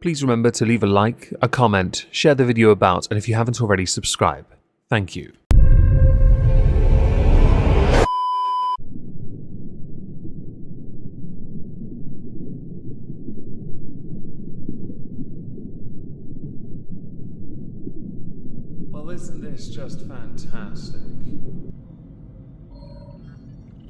please remember to leave a like, a comment, share the video about, and if you haven't already, subscribe. Thank you. Well, isn't this just fantastic?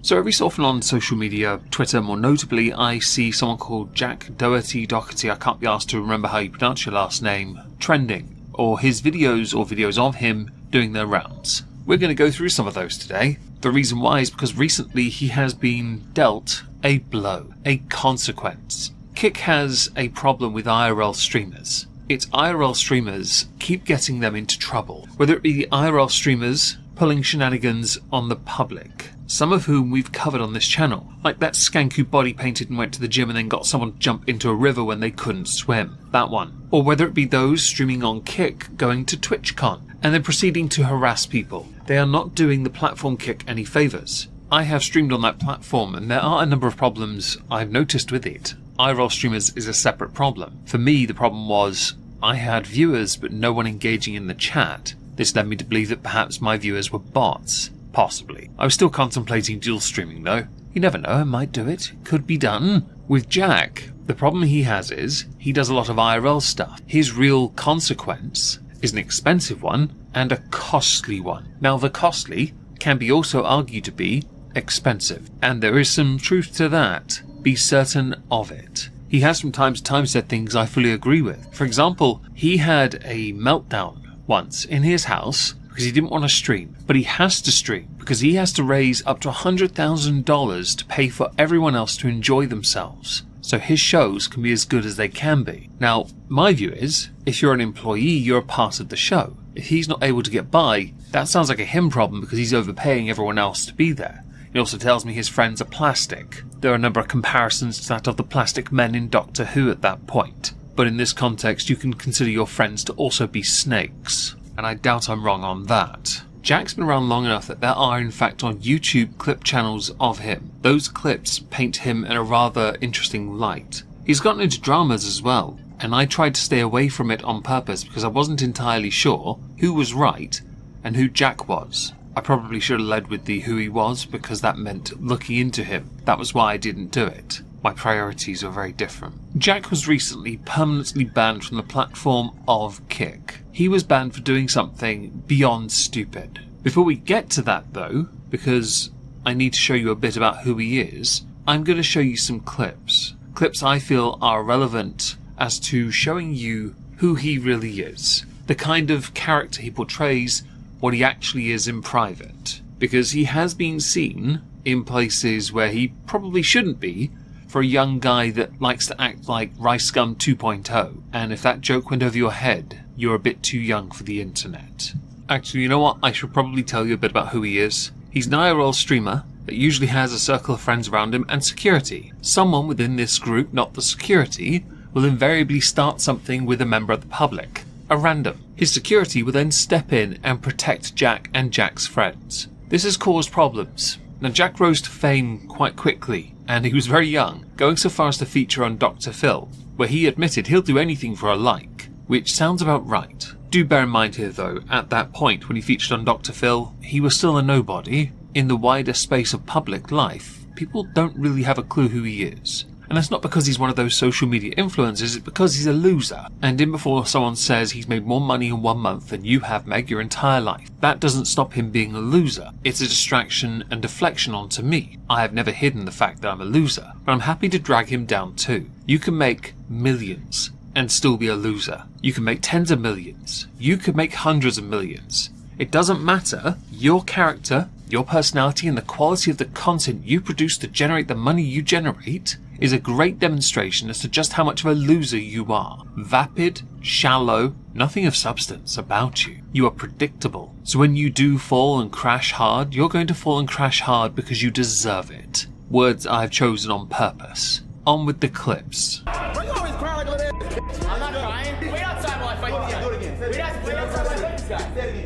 So every so often on social media, Twitter more notably, I see someone called Jack Doherty, I can't be asked to remember how you pronounce your last name, trending, or his videos or videos of him doing their rounds. We're going to go through some of those today. The reason why is because recently he has been dealt a blow, a consequence. Kick has a problem with IRL streamers. Its IRL streamers keep getting them into trouble, whether it be the IRL streamers pulling shenanigans on the public, some of whom we've covered on this channel, like that skank who body painted and went to the gym and then got someone to jump into a river when they couldn't swim, that one. Or whether it be those streaming on Kick going to TwitchCon and then proceeding to harass people. They are not doing the platform Kick any favours. I have streamed on that platform and there are a number of problems I've noticed with it. IRL streamers is a separate problem. For me, the problem was I had viewers but no one engaging in the chat. This led me to believe that perhaps my viewers were bots. Possibly. I was still contemplating dual streaming though. You never know, I might do it. Could be done. With Jack, the problem he has is he does a lot of IRL stuff. His real consequence is an expensive one and a costly one. Now the costly can be also argued to be expensive, and there is some truth to that. Be certain of it. He has from time to time said things I fully agree with. For example, he had a meltdown once in his house because he didn't want to stream, but he has to stream because he has to raise up to $100,000 to pay for everyone else to enjoy themselves, so his shows can be as good as they can be. Now, my view is, if you're an employee, you're a part of the show. If he's not able to get by, that sounds like a him problem because he's overpaying everyone else to be there. He also tells me his friends are plastic. There are a number of comparisons to that of the plastic men in Doctor Who at that point. But in this context, you can consider your friends to also be snakes. And I doubt I'm wrong on that. Jack's been around long enough that there are in fact on YouTube clip channels of him. Those clips paint him in a rather interesting light. He's gotten into dramas as well, and I tried to stay away from it on purpose because I wasn't entirely sure who was right and who Jack was. I probably should have led with the who he was because that meant looking into him. That was why I didn't do it. My priorities are very different. Jack was recently permanently banned from the platform of Kick. He was banned for doing something beyond stupid. Before we get to that though, because I need to show you a bit about who he is, I'm going to show you some clips. Clips I feel are relevant as to showing you who he really is. The kind of character he portrays, what he actually is in private. Because he has been seen in places where he probably shouldn't be, for a young guy that likes to act like Rice Gum 2.0, and if that joke went over your head, you're a bit too young for the internet. Actually, you know what? I should probably tell you a bit about who he is. He's an IRL streamer that usually has a circle of friends around him and security. Someone within this group, not the security, will invariably start something with a member of the public. A random. His security will then step in and protect Jack and Jack's friends. This has caused problems. Now, Jack rose to fame quite quickly, and he was very young, going so far as to feature on Dr. Phil, where he admitted he'll do anything for a like, which sounds about right. Do bear in mind here though, at that point when he featured on Dr. Phil, he was still a nobody. In the wider space of public life, people don't really have a clue who he is. And that's not because he's one of those social media influencers, it's because he's a loser. And in before someone says he's made more money in 1 month than you have, Meg, your entire life. That doesn't stop him being a loser. It's a distraction and deflection onto me. I have never hidden the fact that I'm a loser, but I'm happy to drag him down too. You can make millions and still be a loser. You can make tens of millions. You could make hundreds of millions. It doesn't matter. Your character, your personality, and the quality of the content you produce to generate the money you generate is a great demonstration as to just how much of a loser you are. Vapid, shallow, nothing of substance about you. You are predictable. So when you do fall and crash hard, you're going to fall and crash hard because you deserve it. Words I've chosen on purpose. On with the clips. Why you always crying like a little bitch? I'm not crying. Wait outside while I fight fight this guy. Wait outside while I fight this guy.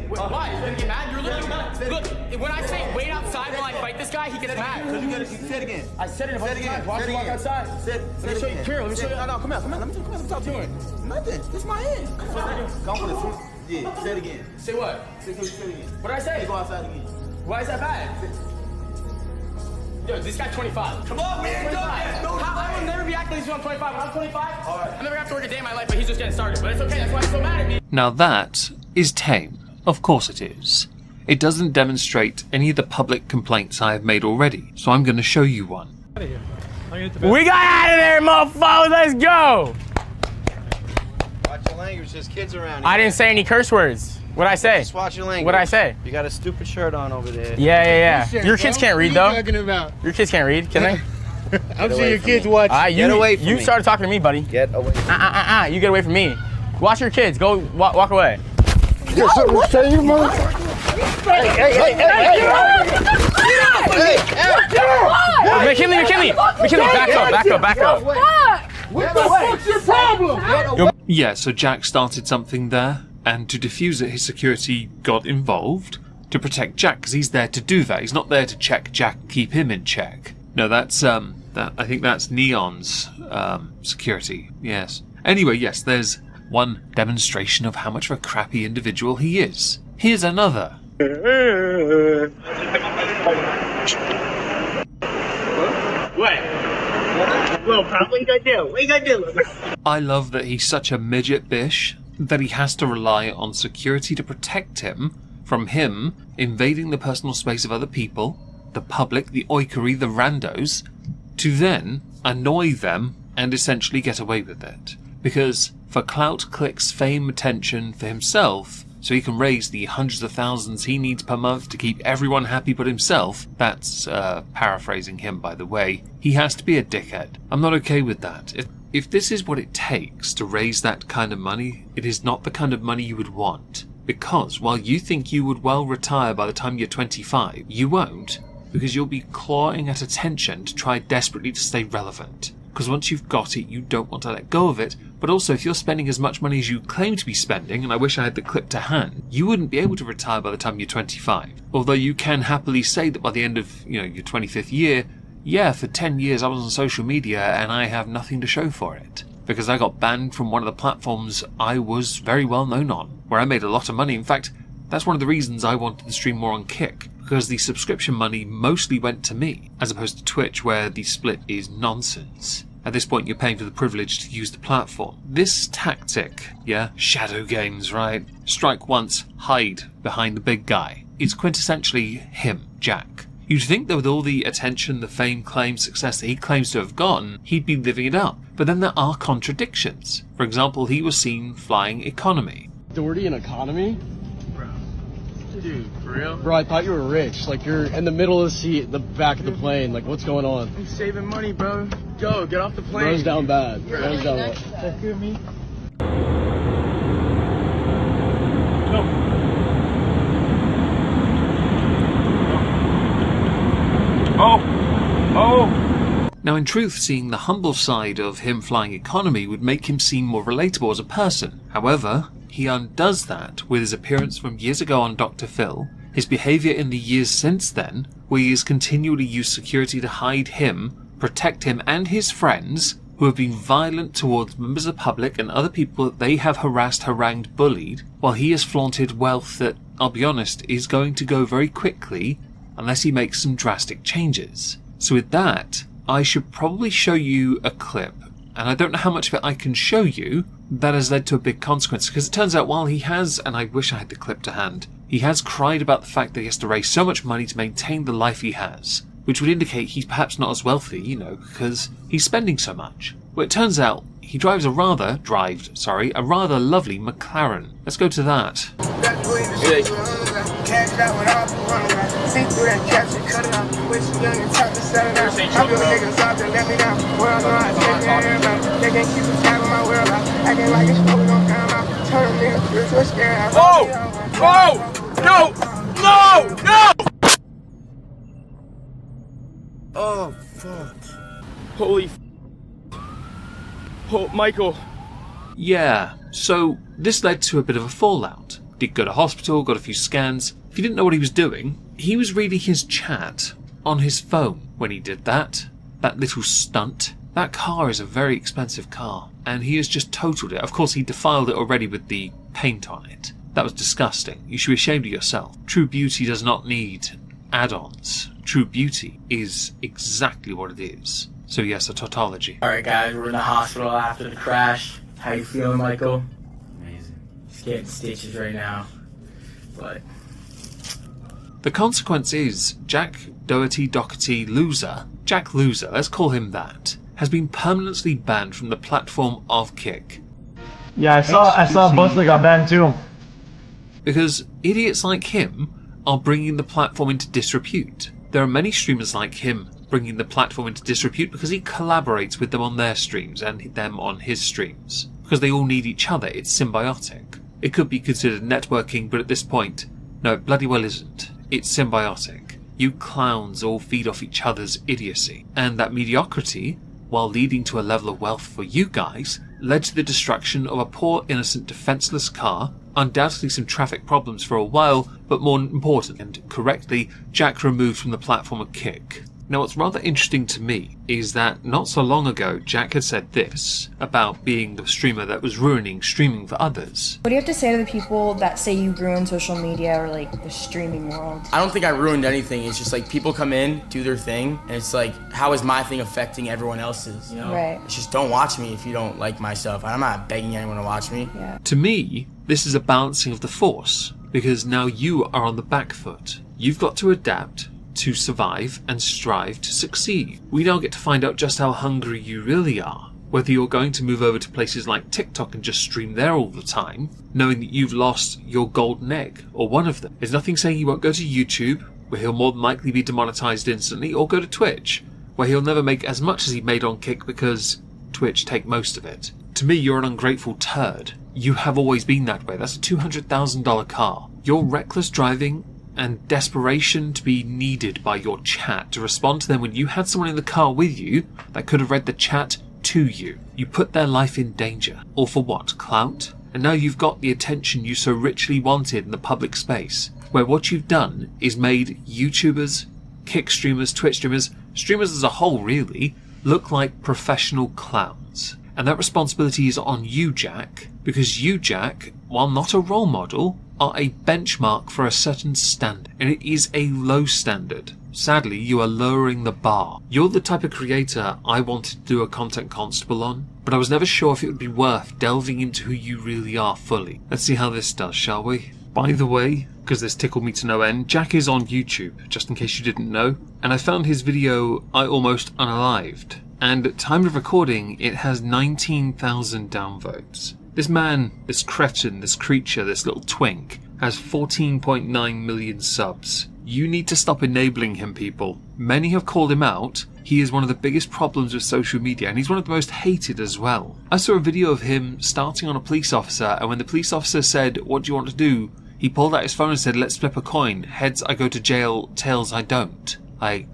Why? He's gonna get mad? You're looking mad. Look, when I say wait outside while I fight this guy, he gets mad. Because you gotta say it again. I said it a bunch of times. Watch him walk outside. Let me show you. Here, let me show you. No, come here. Let me talk to you. Nothing. This is my hand. Come for the truth. Yeah, say it again. Say what? Say it again. What did I say? Go outside again. Why is that bad? Yo, this guy's 25. Come on, we ain't done yet. I will never be acting like this when I'm 25. When I'm 25, I'll never have to work a day in my life, but he's just getting started. But it's okay, that's why he's so mad at me. Now that is tame. Of course it is. It doesn't demonstrate any of the public complaints I have made already, so I'm going to show you one. We got out of there, mofos! Let's go! Watch your language, there's kids around here. I didn't say any curse words. What'd I say? Just watch your language. What'd I say? You got a stupid shirt on over there. Yeah. Your kids can't read, though. What are you talking about? Your kids can't read, can they? I'm sure your kids watch. Get away from me. You started talking to me, buddy. Get away from me. You get away from me. Watch your kids. Go walk away. Yo, something to say, you mother. Hey! McKinley, back up. What the fuck's your problem? Yeah, so Jack started something there, and to defuse it, his security got involved to protect Jack, because he's there to do that. He's not there to check Jack and keep him in check. No, that's, I think that's Neon's, security, yes. Anyway, yes, there's one demonstration of how much of a crappy individual he is. Here's another. What? Little pop, what you gonna do? I love that he's such a midget bish that he has to rely on security to protect him from him invading the personal space of other people, the public, the oikory, the randos, to then annoy them and essentially get away with it. Because for clout, clicks, fame, attention for himself, so he can raise the hundreds of thousands he needs per month to keep everyone happy but himself, that's paraphrasing him by the way, he has to be a dickhead. I'm not okay with that. If this is what it takes to raise that kind of money, it is not the kind of money you would want. Because while you think you would well retire by the time you're 25, you won't, because you'll be clawing at attention to try desperately to stay relevant. Because once you've got it, you don't want to let go of it, but also if you're spending as much money as you claim to be spending, and I wish I had the clip to hand, you wouldn't be able to retire by the time you're 25. Although you can happily say that by the end of, your 25th year, yeah, for 10 years I was on social media and I have nothing to show for it. Because I got banned from one of the platforms I was very well known on, where I made a lot of money. In fact, that's one of the reasons I wanted to stream more on Kick, because the subscription money mostly went to me, as opposed to Twitch where the split is nonsense. At this point you're paying for the privilege to use the platform. This tactic, shadow games, right? Strike once, hide behind the big guy. It's quintessentially him, Jack. You'd think that with all the attention, the fame, claim, success that he claims to have gotten, he'd be living it up. But then there are contradictions. For example, he was seen flying economy. Doherty in economy? Bro. Dude, for real? Bro, I thought you were rich. Like, you're in the middle of the seat, the back of the plane. Like, what's going on? I'm saving money, bro. Go, get off the plane. Bro's down bad. Bro's down bad. That's good, me. Now in truth, seeing the humble side of him flying economy would make him seem more relatable as a person. However, he undoes that with his appearance from years ago on Dr. Phil, his behaviour in the years since then, where he has continually used security to hide him, protect him and his friends, who have been violent towards members of the public and other people that they have harassed, harangued, bullied, while he has flaunted wealth that, I'll be honest, is going to go very quickly unless he makes some drastic changes. So with that, I should probably show you a clip, and I don't know how much of it I can show you, that has led to a big consequence, because it turns out while he has, and I wish I had the clip to hand, he has cried about the fact that he has to raise so much money to maintain the life he has, which would indicate he's perhaps not as wealthy, because he's spending so much. Well, it turns out he drives a rather lovely McLaren. Let's go to that. No! Oh, fuck. Holy f***. Oh, Michael. Yeah, so this led to a bit of a fallout. Did go to hospital, got a few scans. If you didn't know what he was doing, he was reading his chat on his phone when he did that. That little stunt. That car is a very expensive car, and he has just totaled it. Of course, he defiled it already with the paint on it. That was disgusting. You should be ashamed of yourself. True beauty does not need add-ons. True beauty is exactly what it is. So yes, a tautology. Alright guys, we're in the hospital after the crash. How you feeling, Michael? Amazing. Just getting stitches right now. But the consequence is Jack Doherty Loser, Jack Loser, let's call him that, has been permanently banned from the platform of Kick. Yeah, I saw Butler got banned too. Because idiots like him are bringing the platform into disrepute. There are many streamers like him bringing the platform into disrepute because he collaborates with them on their streams and them on his streams. Because they all need each other, it's symbiotic. It could be considered networking, but at this point, no, it bloody well isn't. It's symbiotic. You clowns all feed off each other's idiocy. And that mediocrity, while leading to a level of wealth for you guys, led to the destruction of a poor, innocent, defenseless car, undoubtedly some traffic problems for a while, but more important and correctly, Jack removed from the platform of Kick. Now what's rather interesting to me is that not so long ago Jack had said this about being the streamer that was ruining streaming for others. What do you have to say to the people that say you ruined social media or like the streaming world? I don't think I ruined anything. It's just like people come in, do their thing, and it's like, how is my thing affecting everyone else's? You know? Right. It's just don't watch me if you don't like my stuff. I'm not begging anyone to watch me. Yeah. To me, this is a balancing of the force, because now you are on the back foot. You've got to adapt to survive and strive to succeed. We now get to find out just how hungry you really are. Whether you're going to move over to places like TikTok and just stream there all the time, knowing that you've lost your golden egg, or one of them. There's nothing saying you won't go to YouTube, where he'll more than likely be demonetized instantly, or go to Twitch, where he'll never make as much as he made on Kick because Twitch take most of it. To me, you're an ungrateful turd. You have always been that way. That's a $200,000 car. Your reckless driving and desperation to be needed by your chat to respond to them when you had someone in the car with you that could have read the chat to you. You put their life in danger. All for what? Clout? And now you've got the attention you so richly wanted in the public space, where what you've done is made YouTubers, Kick streamers, Twitch streamers, streamers as a whole really, look like professional clowns. And that responsibility is on you, Jack, because you, Jack, while not a role model, are a benchmark for a certain standard, and it is a low standard. Sadly, you are lowering the bar. You're the type of creator I wanted to do a content constable on, but I was never sure if it would be worth delving into who you really are fully. Let's see how this does, shall we? By the way, because this tickled me to no end, Jack is on YouTube, just in case you didn't know, and I found his video I Almost Unalived, and at time of recording it has 19,000 downvotes. This man, this cretin, this creature, this little twink, has 14.9 million subs. You need to stop enabling him, people. Many have called him out. He is one of the biggest problems with social media, and he's one of the most hated as well. I saw a video of him starting on a police officer, and when the police officer said, "What do you want to do?" he pulled out his phone and said, "Let's flip a coin. Heads, I go to jail. Tails, I don't."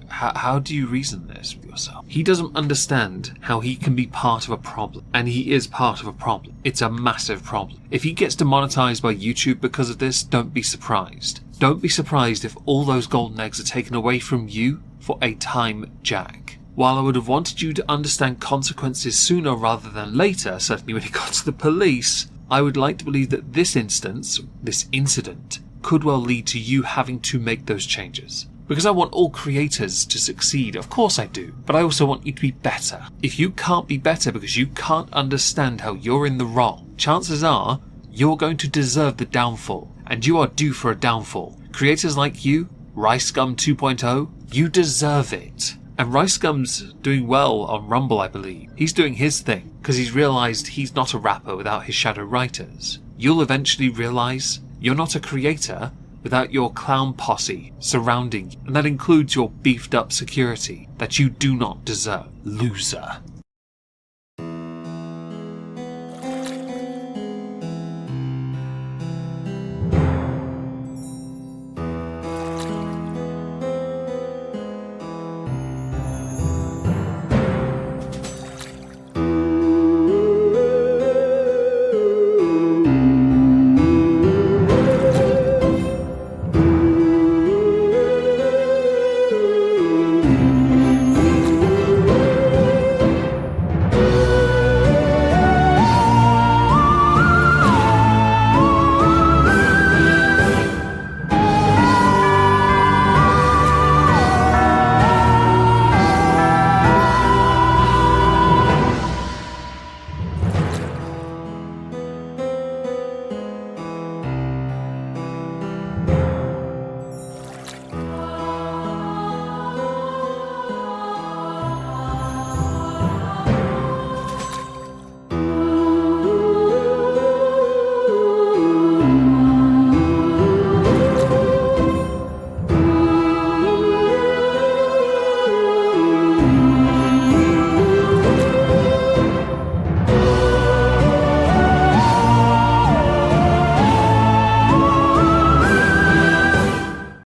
How do you reason this with yourself? He doesn't understand how he can be part of a problem, and he is part of a problem. It's a massive problem. If he gets demonetized by YouTube because of this, don't be surprised. Don't be surprised if all those golden eggs are taken away from you for a time, Jack. While I would have wanted you to understand consequences sooner rather than later, certainly when it got to the police, I would like to believe that this instance, this incident, could well lead to you having to make those changes. Because I want all creators to succeed, of course I do, but I also want you to be better. If you can't be better because you can't understand how you're in the wrong, chances are you're going to deserve the downfall, and you are due for a downfall. Creators like you, RiceGum 2.0, you deserve it. And RiceGum's doing well on Rumble, I believe. He's doing his thing, because he's realised he's not a rapper without his shadow writers. You'll eventually realise you're not a creator without your clown posse surrounding you, and that includes your beefed up security that you do not deserve. Loser.